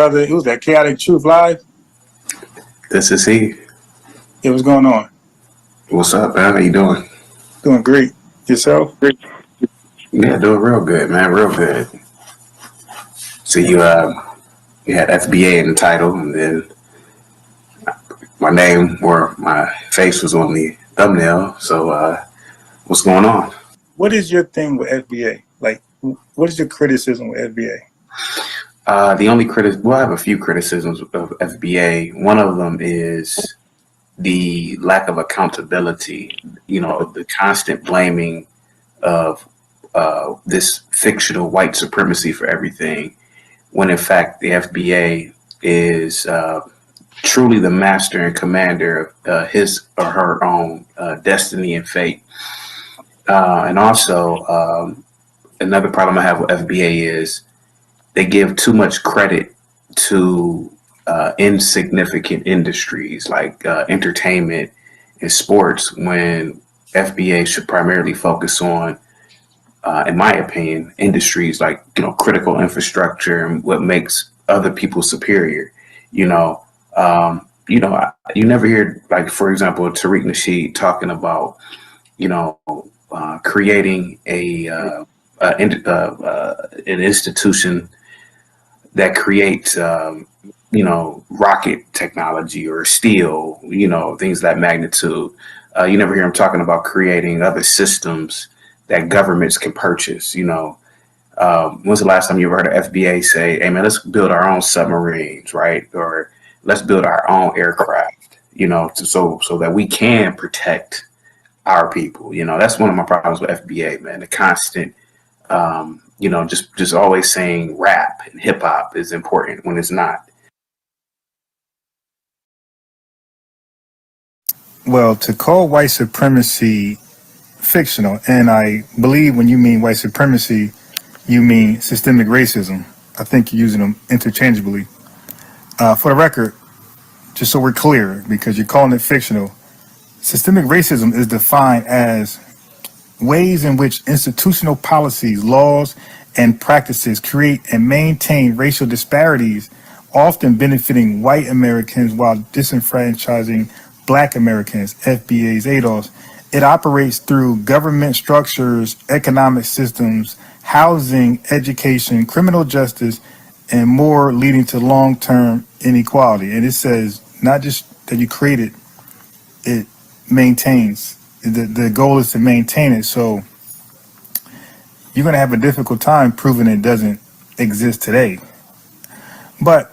brother. It was that Chaotic Truth Live. This is he. It was going on. What's up, man? How you doing? Doing great. Yourself? Yeah, doing real good, man. Real good. So you had FBA in the title, and then my name or my face was on the thumbnail. So what's going on? What is your thing with FBA? Like, what is your criticism with FBA? The only well, I have a few criticisms of FBA. One of them is the lack of accountability. You know, the constant blaming of this fictional white supremacy for everything, when in fact the FBA is truly the master and commander of his or her own destiny and fate. And also, another problem I have with FBA is they give too much credit to insignificant industries like entertainment and sports, when FBA should primarily focus on, in my opinion, industries like, critical infrastructure and what makes other people superior. You never hear, like, for example, Tariq Nasheed talking about, creating an institution that creates, rocket technology or steel, things of that magnitude. You never hear him talking about creating other systems that governments can purchase. When's the last time you ever heard of FBA say, "Hey man, let's build our own submarines, right? Or let's build our own aircraft, so that we can protect our people." That's one of my problems with FBA, man. The constant, just always saying rap and hip hop is important when it's not. Well, to call white supremacy fictional, and I believe when you mean white supremacy, you mean systemic racism. I think you're using them interchangeably. For the record, just so we're clear, because you're calling it fictional, systemic racism is defined as ways in which institutional policies, laws, and practices create and maintain racial disparities, often benefiting white Americans while disenfranchising Black Americans, FBA's ADOS. It operates through government structures, economic systems, housing, education, criminal justice, and more, leading to long-term inequality. And it says not just that you create it, it maintains. The goal is to maintain it. So you're going to have a difficult time proving it doesn't exist today. But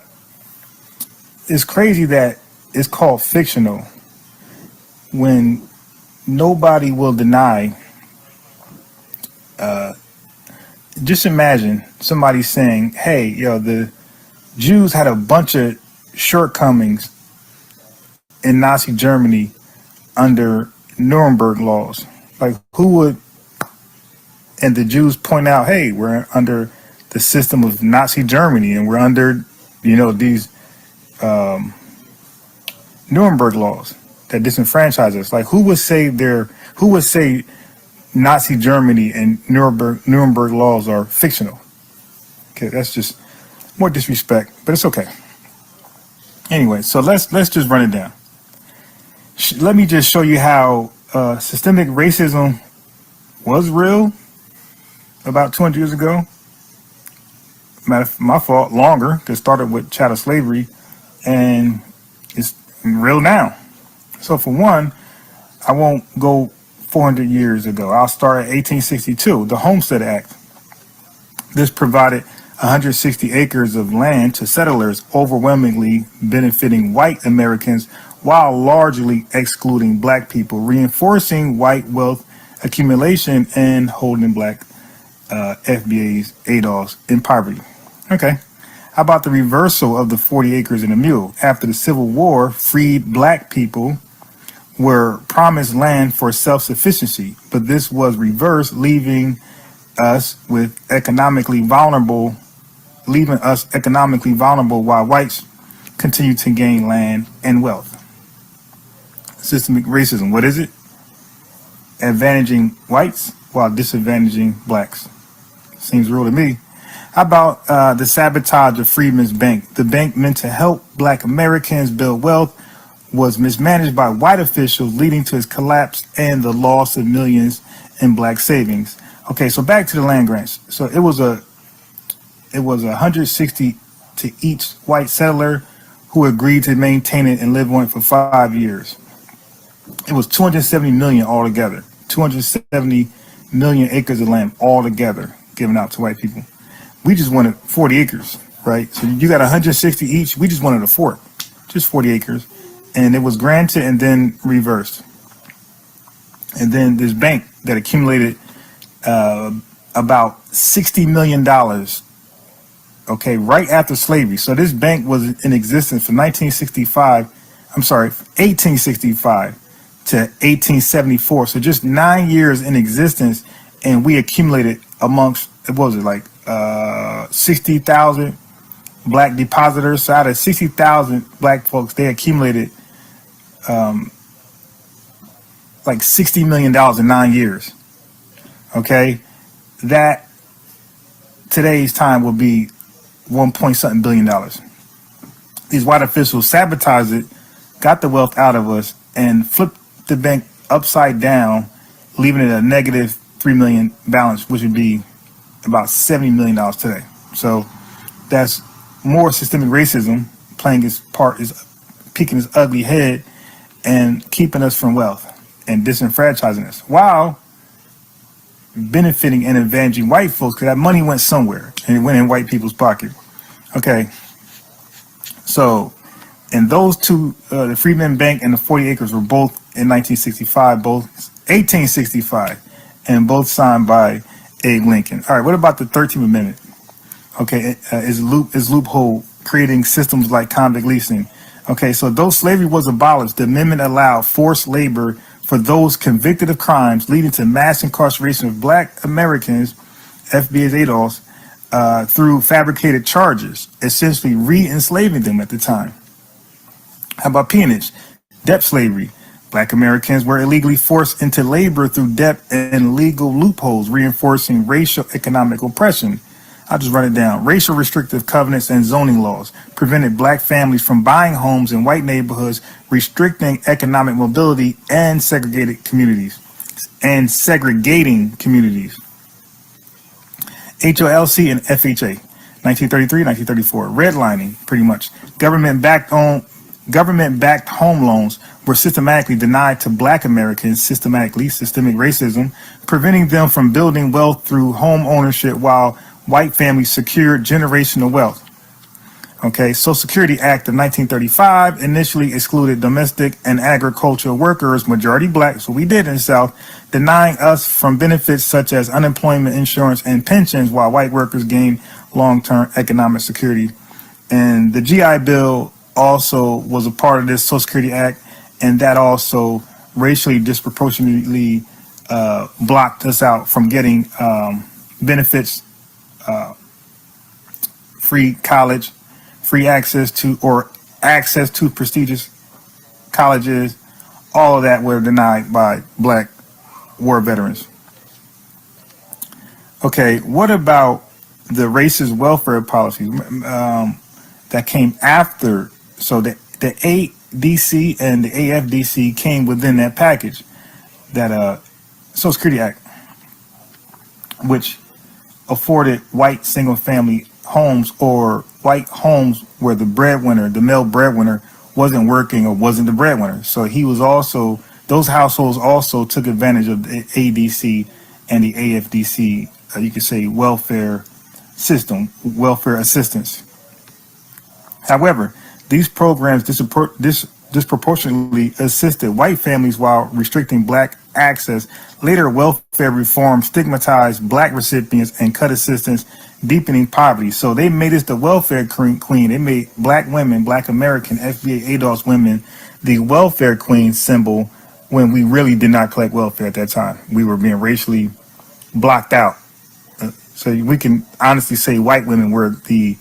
it's crazy that it's called fictional when nobody will deny. Just imagine somebody saying, "Hey, the Jews had a bunch of shortcomings in Nazi Germany under Nuremberg laws." Like, who would? And the Jews point out, "Hey, we're under the system of Nazi Germany, and we're under, these Nuremberg laws that disenfranchise us." Like, who would say Nazi Germany and Nuremberg laws are fictional? Okay, that's just more disrespect, but it's okay. Anyway, so let's just run it down. Let me just show you how systemic racism was real about 200 years ago. My fault, longer, because it started with chattel slavery, and it's real now. So for one, I won't go 400 years ago. I'll start at 1862, the Homestead Act. This provided 160 acres of land to settlers, overwhelmingly benefiting white Americans while largely excluding Black people, reinforcing white wealth accumulation and holding Black FBA's ADOS in poverty. Okay. How about the reversal of the 40 acres and a mule? After the Civil War, freed Black people were promised land for self-sufficiency, but this was reversed, leaving us economically vulnerable while whites continue to gain land and wealth. Systemic racism, what is it? Advantaging whites while disadvantaging Blacks. Seems real to me. How about the sabotage of Freedmen's Bank? The bank meant to help Black Americans build wealth was mismanaged by white officials, leading to its collapse and the loss of millions in Black savings. Okay, so back to the land grants. So it was 160 to each white settler who agreed to maintain it and live on it for 5 years. It was 270 million altogether. 270 million acres of land altogether given out to white people. We just wanted 40 acres, right? So you got 160 each. We just wanted a fort, just 40 acres. And it was granted and then reversed. And then this bank that accumulated about $60 million, okay, right after slavery. So this bank was in existence from 1865 to 1874. So just 9 years in existence, and we accumulated amongst, what was it, like 60,000 Black depositors. So out of 60,000 Black folks, they accumulated like $60 million in 9 years. Okay, that today's time will be 1 point something billion. These white officials sabotaged it, got the wealth out of us, and flipped the bank upside down, leaving it a negative 3 million balance, which would be about $70 million today. So that's more systemic racism playing its part, is peeking its ugly head and keeping us from wealth and disenfranchising us while benefiting and advantaging white folks, because that money went somewhere and it went in white people's pocket. Okay, so and those two, the Freedmen Bank and the 40 acres, were both in 1965, both 1865, and both signed by Abe Lincoln. All right, what about the 13th Amendment? Okay, is loophole creating systems like convict leasing. Okay, so though slavery was abolished, the amendment allowed forced labor for those convicted of crimes leading to mass incarceration of Black Americans, FBA's ADOS, through fabricated charges, essentially re-enslaving them at the time. How about peonage? Debt slavery. Black Americans were illegally forced into labor through debt and legal loopholes, reinforcing racial economic oppression. I'll just run it down. Racial restrictive covenants and zoning laws prevented Black families from buying homes in white neighborhoods, restricting economic mobility and segregating communities. HOLC and FHA, 1933, 1934. Redlining, pretty much. Government-backed home loans were systematically denied to Black Americans, systemic racism, preventing them from building wealth through home ownership while white families secured generational wealth. Okay, Social Security Act of 1935 initially excluded domestic and agricultural workers, majority Black, so we did in the South, denying us from benefits such as unemployment insurance and pensions, while white workers gained long-term economic security. And the GI Bill also was a part of this Social Security Act, and that also racially disproportionately blocked us out from getting benefits, free college, free access to prestigious colleges. All of that were denied by Black war veterans. Okay, what about the racist welfare policies that came after? So the ADC and the AFDC came within that package, that Social Security Act, which afforded white single family homes, or white homes where the male breadwinner, wasn't working or wasn't the breadwinner. So those households also took advantage of the ADC and the AFDC, you could say welfare system, welfare assistance. However, these programs disproportionately assisted white families while restricting Black access. Later welfare reform stigmatized Black recipients and cut assistance, deepening poverty. So they made us the welfare queen. They made Black women, Black American FBA ADOS women, the welfare queen symbol, when we really did not collect welfare at that time. We were being racially blocked out. So we can honestly say white women were the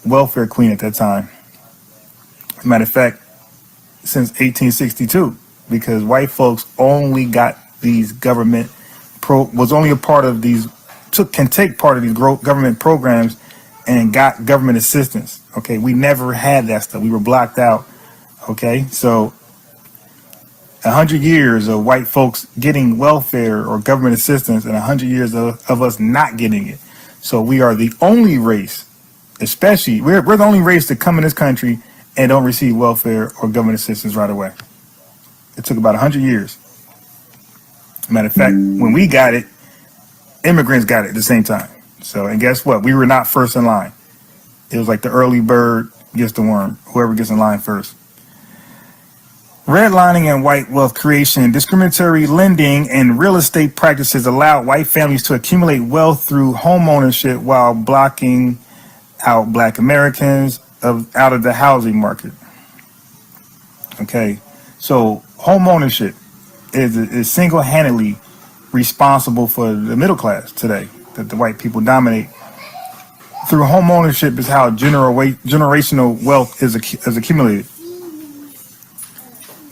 welfare queen at that time. Matter of fact, since 1862, because white folks only got these was only a part of these can take part of these government programs and got government assistance. Okay, we never had that stuff. We were blocked out. Okay, so 100 years of white folks getting welfare or government assistance, and 100 years of us not getting it. So we are the only race, especially we're the only race to come in this country and don't receive welfare or government assistance right away. It took about 100 years. Matter of fact, when we got it, immigrants got it at the same time. So, and guess what? We were not first in line. It was like the early bird gets the worm, whoever gets in line first. Redlining and white wealth creation, discriminatory lending, and real estate practices allowed white families to accumulate wealth through home ownership while blocking out black Americans out of the housing market. Okay, so home ownership is single-handedly responsible for the middle class today, that the white people dominate. Through home ownership is how generational wealth is accumulated.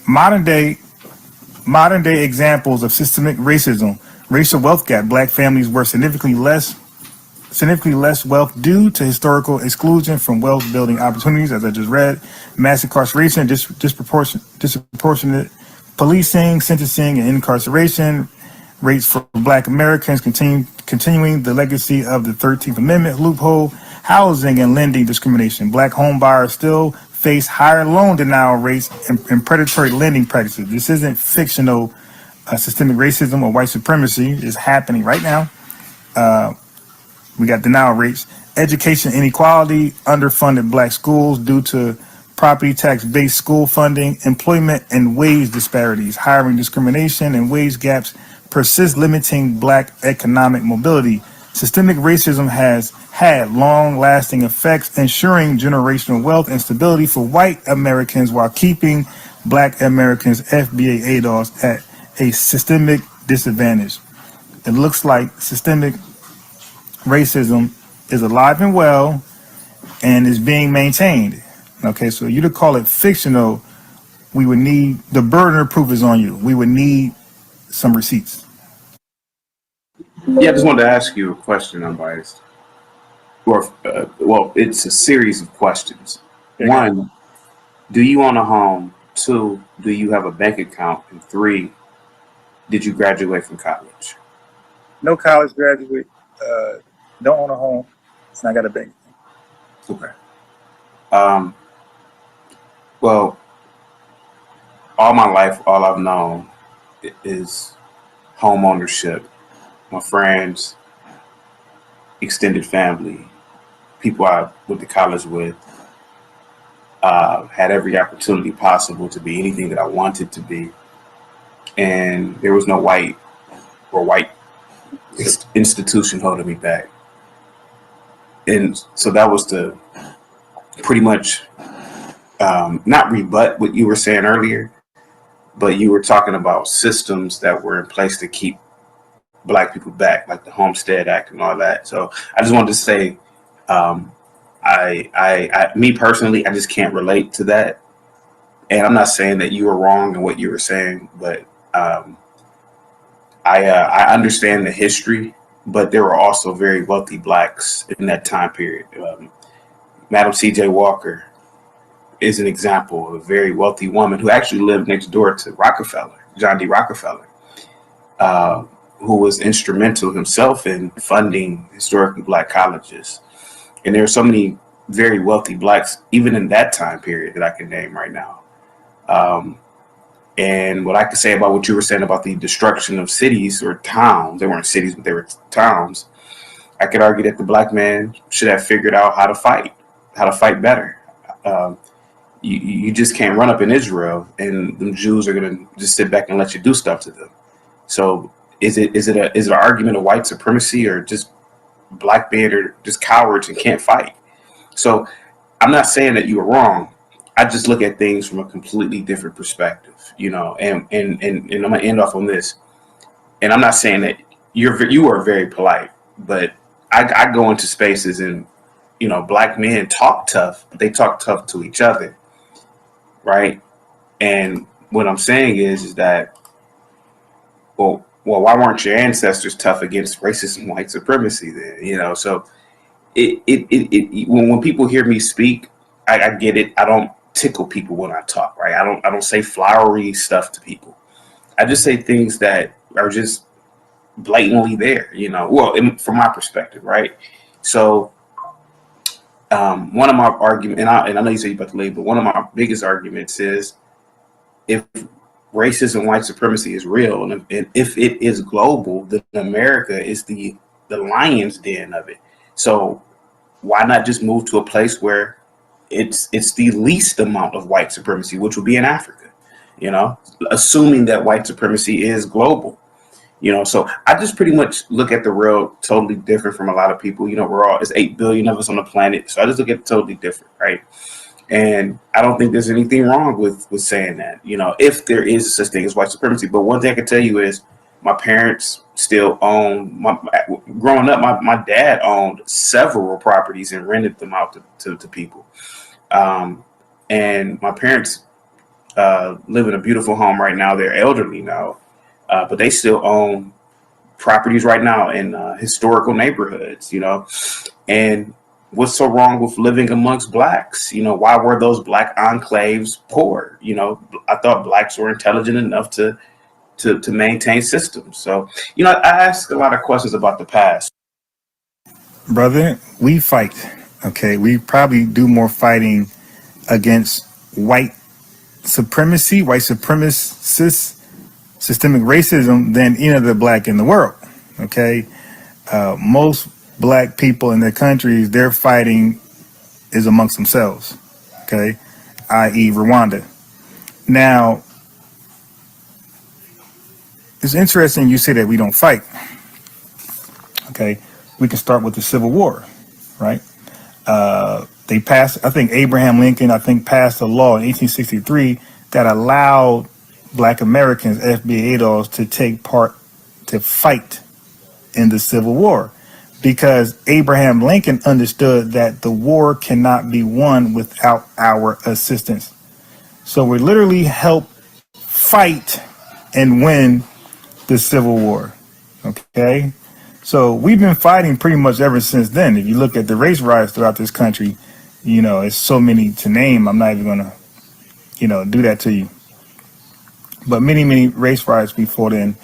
Modern day examples of systemic racism, racial wealth gap. Black families were significantly less wealth due to historical exclusion from wealth building opportunities, as I just read, mass incarceration, disproportionate policing, sentencing, and incarceration rates for Black Americans, continuing the legacy of the 13th Amendment loophole, housing and lending discrimination. Black home buyers still face higher loan denial rates and predatory lending practices. This isn't fictional systemic racism or white supremacy. It's happening right now. We got denial rates, education inequality, underfunded black schools due to property tax-based school funding, employment and wage disparities, hiring discrimination and wage gaps persist, limiting black economic mobility. Systemic racism has had long-lasting effects, ensuring generational wealth and stability for white Americans while keeping black Americans, FBA ADOS, at a systemic disadvantage. It looks like systemic racism is alive and well and is being maintained. Okay, so you to call it fictional, we would need, the burden of proof is on you. We would need some receipts. Yeah, I just wanted to ask you a question, Unbiased. Or, well, it's a series of questions. Okay. 1, do you own a home? 2, do you have a bank account? And 3, did you graduate from college? No college graduate, don't own a home, and I got a bank. Okay. Well, all my life, all I've known is home ownership. My friends, extended family, people I went to college with, had every opportunity possible to be anything that I wanted to be. And there was no white institution holding me back. And so that was to pretty much not rebut what you were saying earlier, but you were talking about systems that were in place to keep Black people back, like the Homestead Act and all that. So I just wanted to say, me personally, I just can't relate to that. And I'm not saying that you were wrong in what you were saying, but I understand the history, but there were also very wealthy Blacks in that time period. Madam C.J. Walker is an example of a very wealthy woman who actually lived next door to Rockefeller, John D. Rockefeller, who was instrumental himself in funding historically Black colleges. And there are so many very wealthy Blacks, even in that time period, that I can name right now. And what I could say about what you were saying about the destruction of cities or towns, they weren't cities, but they were towns. I could argue that the Black man should have figured out how to fight better. You just can't run up in Israel and the Jews are going to just sit back and let you do stuff to them. So is it an argument of white supremacy, or just Black men are just cowards and can't fight? So I'm not saying that you were wrong. I just look at things from a completely different perspective, and I'm gonna end off on this. And I'm not saying that you are very polite, but I go into spaces and Black men talk tough, but they talk tough to each other, right? And what I'm saying is that, well, well, why weren't your ancestors tough against racist and white supremacy then? So when people hear me speak, I get it. I don't tickle people when I talk, right? I don't say flowery stuff to people. I just say things that are just blatantly there, well, from my perspective, right? So one of my arguments, and I know you say you're about to leave, but one of my biggest arguments is, if racism, white supremacy is real, and if it is global, then America is the lion's den of it. So why not just move to a place where it's the least amount of white supremacy, which would be in Africa, assuming that white supremacy is global. So I just pretty much look at the world totally different from a lot of people. It's 8 billion of us on the planet. So I just look at it totally different, right? And I don't think there's anything wrong with saying that, if there is such thing as white supremacy. But one thing I can tell you is my parents still own, growing up, my dad owned several properties and rented them out to people. And my parents live in a beautiful home right now. They're elderly now, but they still own properties right now in historical neighborhoods, and what's so wrong with living amongst blacks? Why were those black enclaves poor? I thought blacks were intelligent enough to maintain systems. So, I ask a lot of questions about the past. Brother, we fight. Okay, we probably do more fighting against white supremacy, white supremacists, systemic racism than any other black in the world. Okay, most black people in their countries, their fighting is amongst themselves. Okay, i.e., Rwanda. Now, it's interesting you say that we don't fight. Okay, we can start with the Civil War, right? They passed, I think Abraham Lincoln, passed a law in 1863 that allowed black Americans, FBA adults, to take part, to fight in the Civil War, because Abraham Lincoln understood that the war cannot be won without our assistance. So we literally helped fight and win the Civil War. Okay? So we've been fighting pretty much ever since then. If you look at the race riots throughout this country, it's so many to name. I'm not even going to, do that to you. But many, many race riots before then.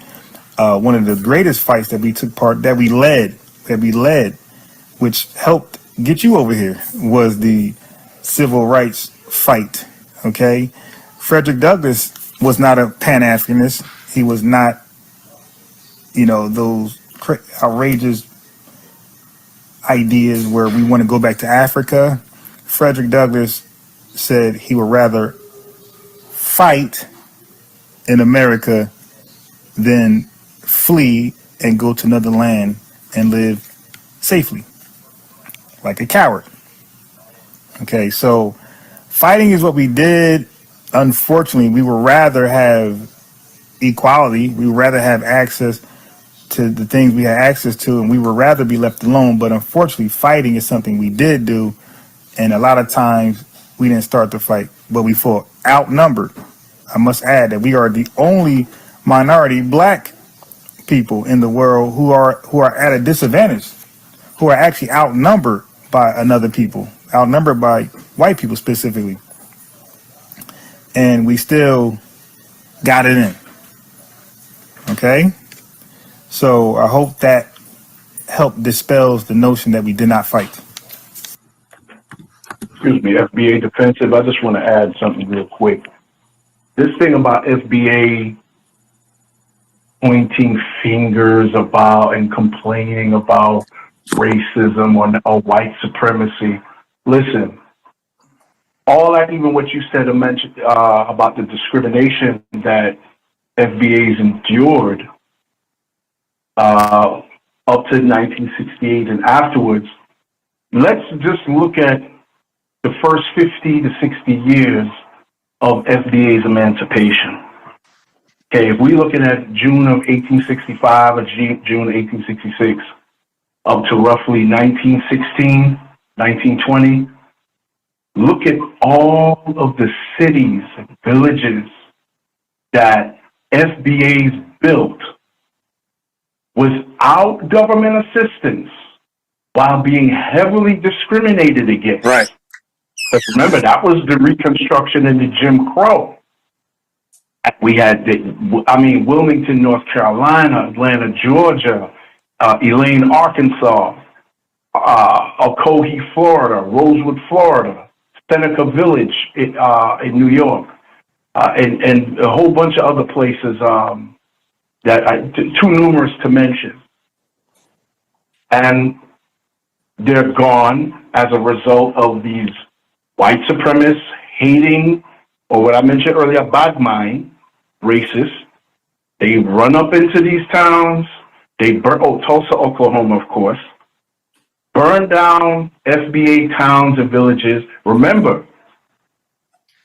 One of the greatest fights that we took part, that we led, which helped get you over here, was the civil rights fight. Okay? Frederick Douglass was not a Pan-Africanist. He was not, those outrageous ideas where we want to go back to Africa. Frederick Douglass said he would rather fight in America than flee and go to another land and live safely, like a coward. Okay, so fighting is what we did. Unfortunately, we would rather have equality. We would rather have access to the things we had access to, and we would rather be left alone. But unfortunately, fighting is something we did do, and a lot of times we didn't start the fight, but we fought outnumbered. I must add that we are the only minority black people in the world who are at a disadvantage, who are actually outnumbered by another people, outnumbered by white people specifically, and we still got it in. Okay, so I hope that helped dispels the notion that we did not fight. Excuse me, FBA defensive. I just want to add something real quick. This thing about FBA pointing fingers about and complaining about racism or white supremacy. Listen, all that, even what you said and mentioned about the discrimination that FBA's endured up to 1968 and afterwards, let's just look at the first 50 to 60 years of FBA's emancipation. Okay, if we looking at June of 1865 or June 1866 up to roughly 1916, 1920, look at all of the cities and villages that FBA's built without government assistance while being heavily discriminated against. Right. But remember, that was the Reconstruction and the Jim Crow. We had, Wilmington, North Carolina, Atlanta, Georgia, Elaine, Arkansas, Ocoee, Florida, Rosewood, Florida, Seneca Village in New York, and a whole bunch of other places too numerous to mention. And they're gone as a result of these white supremacists hating, or what I mentioned earlier, bad mind, racists. They run up into these towns. They burn, Tulsa, Oklahoma, of course. Burn down FBA towns and villages. Remember,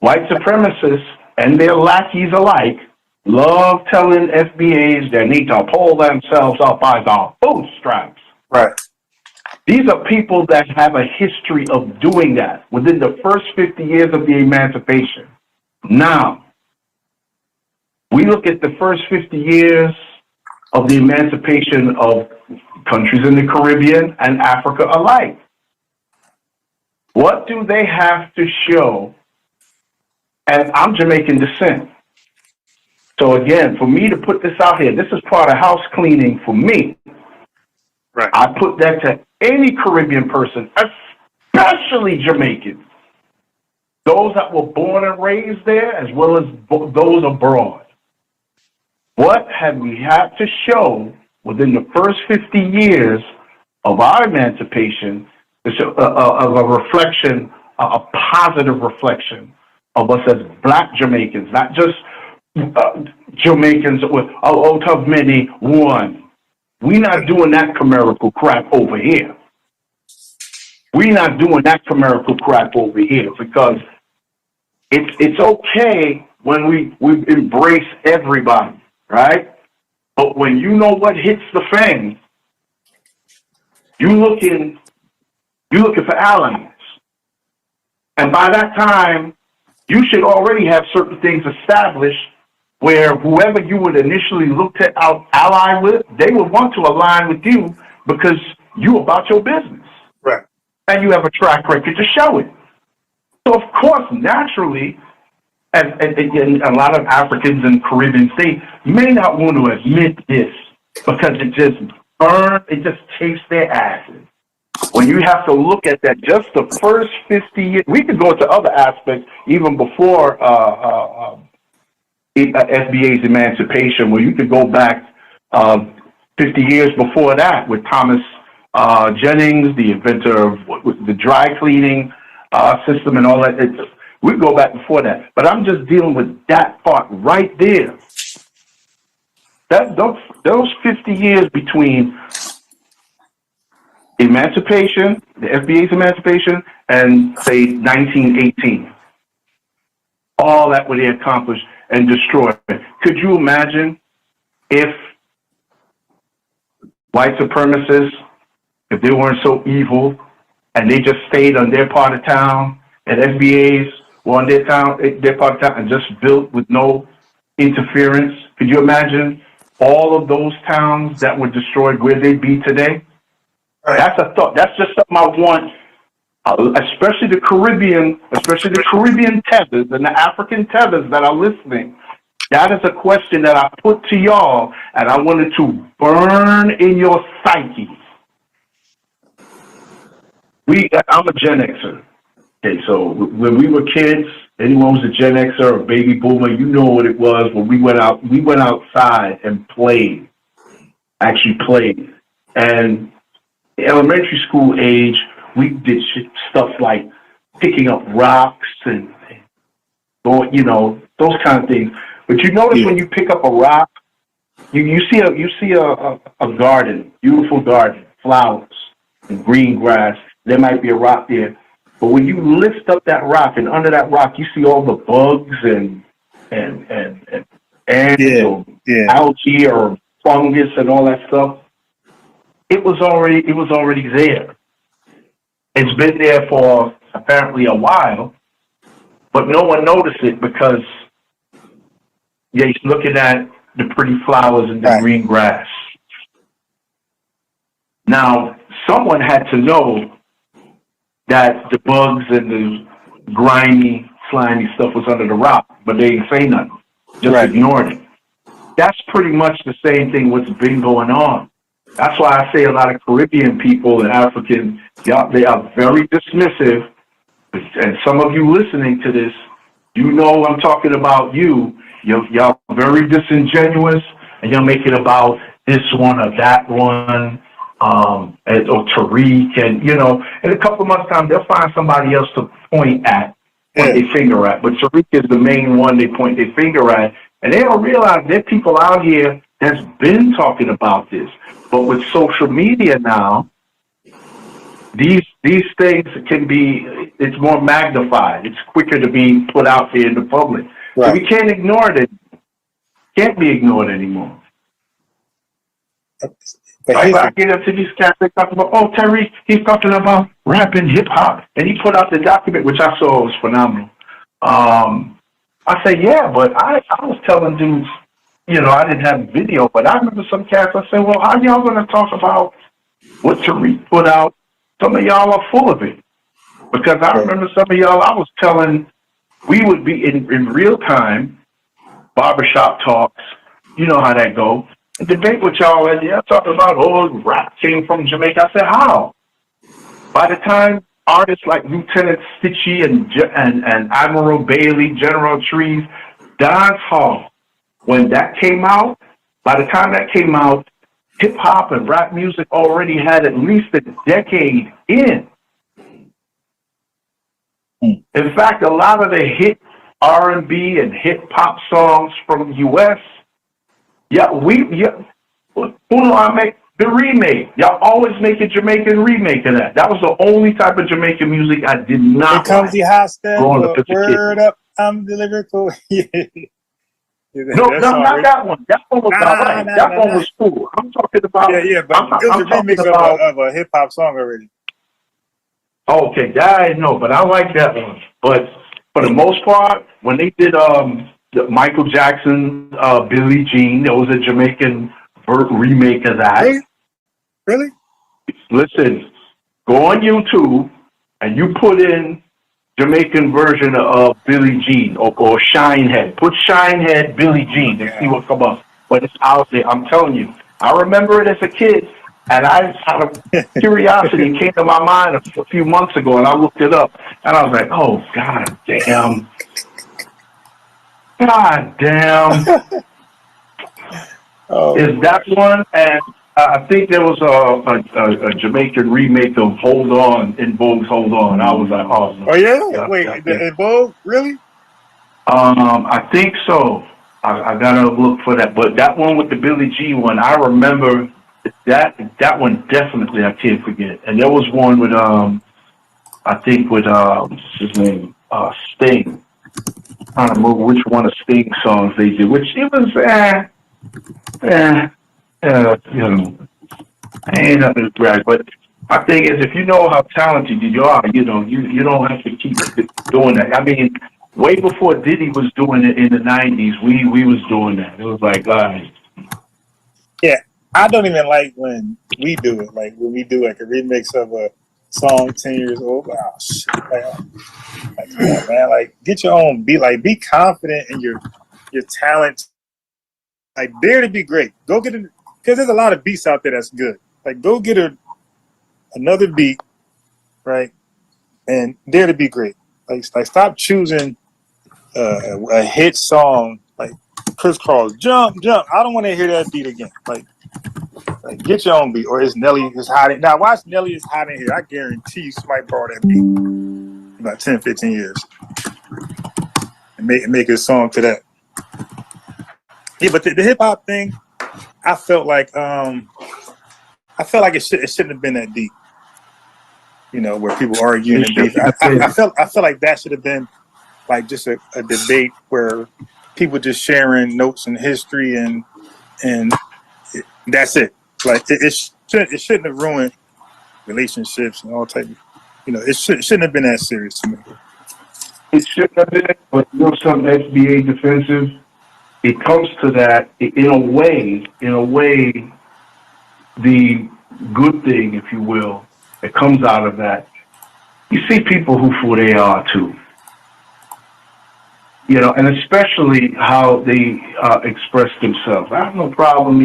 white supremacists and their lackeys alike love telling FBAs they need to pull themselves up by the bootstraps. Right. These are people that have a history of doing that within the first 50 years of the emancipation. Now, we look at the first 50 years of the emancipation of countries in the Caribbean and Africa alike. What do they have to show? And I'm Jamaican descent. So again, for me to put this out here, this is part of house cleaning for me. Right. I put that to any Caribbean person, especially Jamaicans. Those that were born and raised there, as well as those abroad. What have we had to show within the first 50 years of our emancipation of a reflection, a positive reflection of us as Black Jamaicans, not just Jamaicans with out of many, one. We're not doing that chimerical crap over here. We're not doing that chimerical crap over here because it's okay when we embrace everybody, right? But when you know what hits the fan, you're looking for allies. And by that time, you should already have certain things established where whoever you would initially look to ally with, they would want to align with you because you about your business. Right. And you have a track record to show it. So, of course, naturally, and a lot of Africans and Caribbean states may not want to admit this because it just takes their asses. When you have to look at that, just the first 50 years, we could go into other aspects even before FBA's emancipation, where you could go back 50 years before that with Thomas Jennings, the inventor of the dry cleaning system and all that. We go back before that, but I'm just dealing with that part right there. Those 50 years between emancipation, the FBA's emancipation, and say 1918, all that what they accomplished and destroyed. Could you imagine if white supremacists, if they weren't so evil and they just stayed on their part of town and FBAs were on their part of town and just built with no interference? Could you imagine all of those towns that were destroyed, where they'd be today? Right. That's a thought. That's just something I want, especially the Caribbean tethers and the African tethers that are listening. That is a question that I put to y'all, and I wanted to burn in your psyche. I'm a Gen Xer. Okay, so when we were kids, anyone who's a Gen Xer or a baby boomer, you know what it was when we went outside and played, actually played. And elementary school age, we did stuff like picking up rocks and going, those kind of things. But you notice when you pick up a rock, you see a garden, beautiful garden, flowers and green grass. There might be a rock there, but when you lift up that rock and under that rock, you see all the bugs and algae or fungus and all that stuff. It was already there. It's been there for apparently a while, but no one noticed it because he's looking at the pretty flowers and the green grass. Now, someone had to know that the bugs and the grimy, slimy stuff was under the rock, but they didn't say nothing. Just Right. ignored it. That's pretty much the same thing what's been going on. That's why I say a lot of Caribbean people and Africans, they are very dismissive. And some of you listening to this, you know I'm talking about you. Y'all very disingenuous, and y'all make it about this one or that one, or Tariq, and in a couple of months' time they'll find somebody else to point their finger at. But Tariq is the main one they point their finger at, and they don't realize there are people out here that's been talking about this. But with social media now, these things it's more magnified. It's quicker to be put out there in the public. Right. So we can't ignore it. Can't be ignored anymore. Like I get up to these cats, they talk about, Tariq, he's talking about rap and hip hop, and he put out the document, which I saw was phenomenal. I say, yeah, but I was telling dudes, I didn't have video, but I remember some cats. I said, well, how y'all gonna talk about what Tariq put out? Some of y'all are full of it, because I remember some of y'all. I was telling, we would be in real time, barbershop talks. You know how that go. And debate with y'all, and y'all talking about rap came from Jamaica. I said, how? By the time artists like Lieutenant Stitchie and Admiral Bailey, General Trees, Dance Hall, when that came out, by the time that came out, hip hop and rap music already had at least a decade in. In fact, a lot of the hit R&B and hip hop songs from the U.S. I make the remake. Y'all always make a Jamaican remake of that. That was the only type of Jamaican music I did not Here comes the hot step. Word up, I'm lyrical. No, not that one. That one was all right. That one was cool. I'm talking about. Yeah, but it was a remix of a hip hop song already. Okay, that I didn't know, but I like that one. But for the most part, when they did the Michael Jackson, Billie Jean, there was a Jamaican remake of that. Really? Listen, go on YouTube and you put in Jamaican version of Billie Jean or Shinehead. Put Shinehead Billie Jean and see what comes up. But it's out there. I'm telling you. I remember it as a kid, and I out of curiosity came to my mind a few months ago, and I looked it up, and I was like, "Oh God damn, God damn." Is that one? And I think there was a Jamaican remake of "Hold On" in Vogue's "Hold On." I was like, "Oh, oh yeah, wait, in Vogue, really?" I think so. I gotta look for that. But that one with the Billie Jean one, I remember that one definitely I can't forget. And there was one with I think with what's his name, Sting. I don't remember which one of Sting's songs they did. Which it was I ain't nothing to brag, but my thing is, if you know how talented you are, you don't have to keep doing that. I mean, way before Diddy was doing it in the '90s, we was doing that. It was like, yeah, I don't even like when we do it. Like when we do like a remix of a song 10 years old. Oh shit! Like come on, man! Like get your own beat. Like be confident in your talent. Like dare to be great. Go get it, because there's a lot of beats out there that's good. Like go get another beat, right? And dare to be great. Like stop choosing a hit song like Chris Cross, jump. I don't want to hear that beat again. Like get your own beat, or is Nelly is hiding? Now watch Nelly is hiding here. I guarantee you somebody borrow that beat in about 10, 15 years and make a song to that. Yeah, but the hip hop thing, I felt like it shouldn't have been that deep. Where people arguing and beef. I felt like that should have been like just a debate where people just sharing notes and history and that's it. Like it shouldn't have ruined relationships and all type of, it shouldn't have been that serious to me. it shouldn't have been. But some SBA defensive. It comes to that in a way. The good thing, if you will, that comes out of that, you see people who they are too. And especially how they express themselves. I have no problem,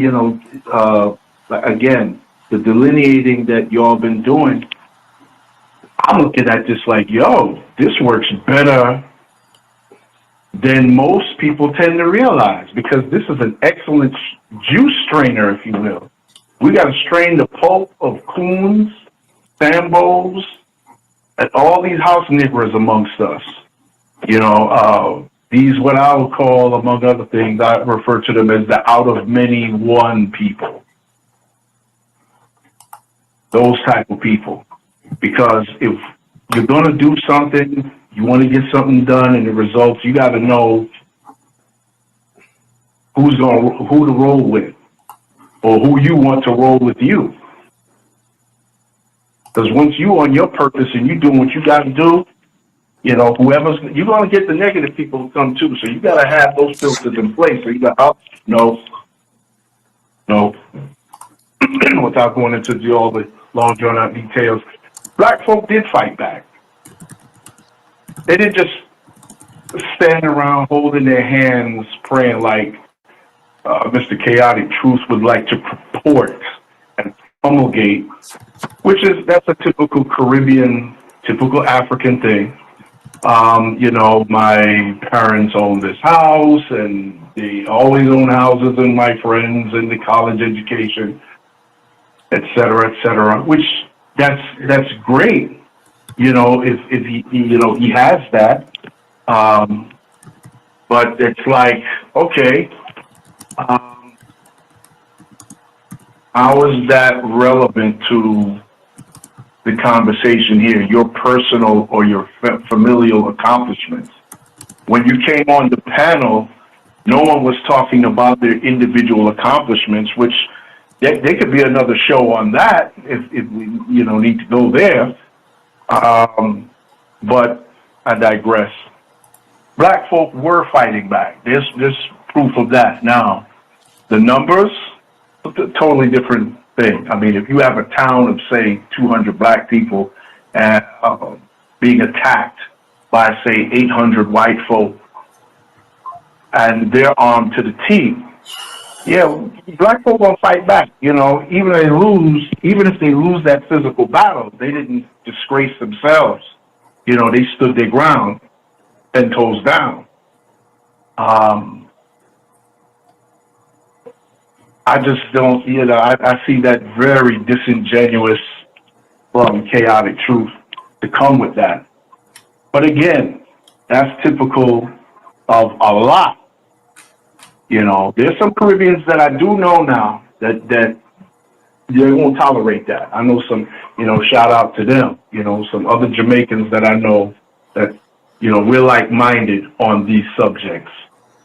again, the delineating that y'all been doing. I'm looking at this like, yo, this works better than most people tend to realize, because this is an excellent juice strainer, if you will. We got to strain the pulp of coons, sambos, and all these house niggers amongst us. These, what I would call, among other things, I refer to them as the out of many one people. Those type of people. Because if you're going to do something, you want to get something done, and the results, you got to know who to roll with, or who you want to roll with you. Because once you on your purpose and you doing what you got to do, you're going to get the negative people who come too. So you got to have those filters in place. So you got, no, without going into all the long drawn out details. Black folk did fight back. They didn't just stand around holding their hands praying like Mr. Chaotic Truth would like to purport and promulgate, that's a typical Caribbean, typical African thing. My parents own this house, and they always own houses, and my friends, and the college education, et cetera, which that's great. If he has that. But it's like, okay, how is that relevant to the conversation here, your personal or your familial accomplishments? When you came on the panel, no one was talking about their individual accomplishments, which they could be another show on that if we need to go there. But I digress. Black folk were fighting back. There's proof of that. Now, the numbers, a totally different thing. I mean, if you have a town of, say, 200 black people and being attacked by, say, 800 white folk, and they're armed to the teeth, yeah, black folk gonna fight back. Even if they lose that physical battle, they didn't disgrace themselves. They stood their ground, 10 toes down. I just don't, I see that very disingenuous from Chaotic Truth to come with that. But again, that's typical of a lot. There's some Caribbeans that I do know now that they won't tolerate that. I know some, shout out to them, some other Jamaicans that I know that, we're like-minded on these subjects.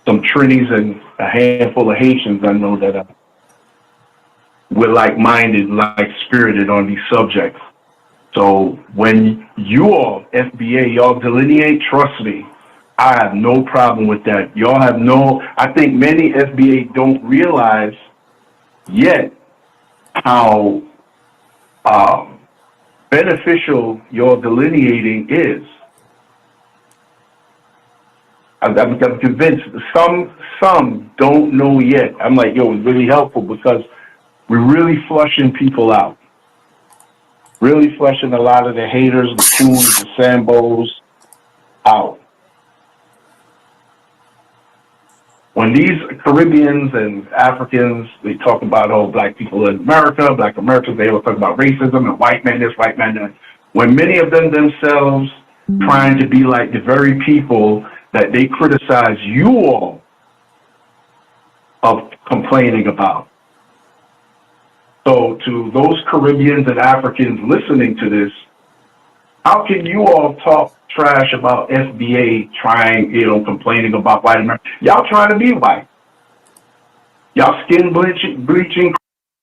Some Trinis and a handful of Haitians I know that we're like-minded, like-spirited on these subjects. So when you all, FBA, y'all delineate, trust me, I have no problem with that. I think many FBA don't realize yet how beneficial your delineating is. I'm convinced some don't know yet. I'm like, it's really helpful because we're really flushing people out. Really flushing a lot of the haters, the coons, the sambos out. When these Caribbeans and Africans, they talk about, black people in America, black Americans, they will talk about racism and white man this, white man that. When many of them themselves trying to be like the very people that they criticize you all of complaining about. So to those Caribbeans and Africans listening to this, how can you all talk trash about FBA complaining about white America? Y'all trying to be white. Y'all skin bleaching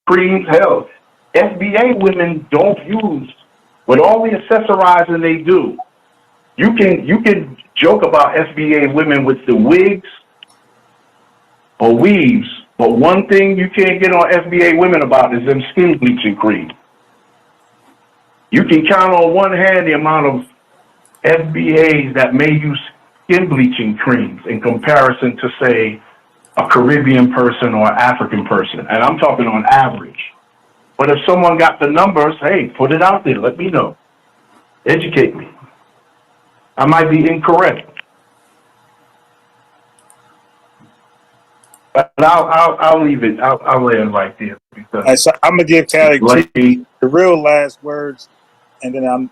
creams. Hell, FBA women don't use, with all the accessorizing they do, you can joke about FBA women with the wigs or weaves, But one thing you can't get on FBA women about is them skin bleaching cream. You can count on one hand the amount of FBAs that may use skin bleaching creams in comparison to, say, a Caribbean person or African person. And I'm talking on average. But if someone got the numbers, hey, put it out there. Let me know. Educate me. I might be incorrect. But I'll leave it. I'll land right there because All right, so I'm gonna give Callie like the real last words, and then I'm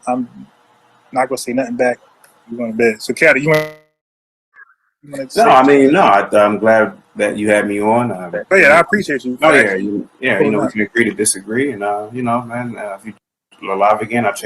not gonna say nothing back. We're going to bed. So, Callie, you want to No, say? I mean, no. I'm glad that you had me on. Oh yeah, I appreciate you. Oh yeah, we Pulling can up. agree to disagree, and you know, man, if you're alive again, I'll check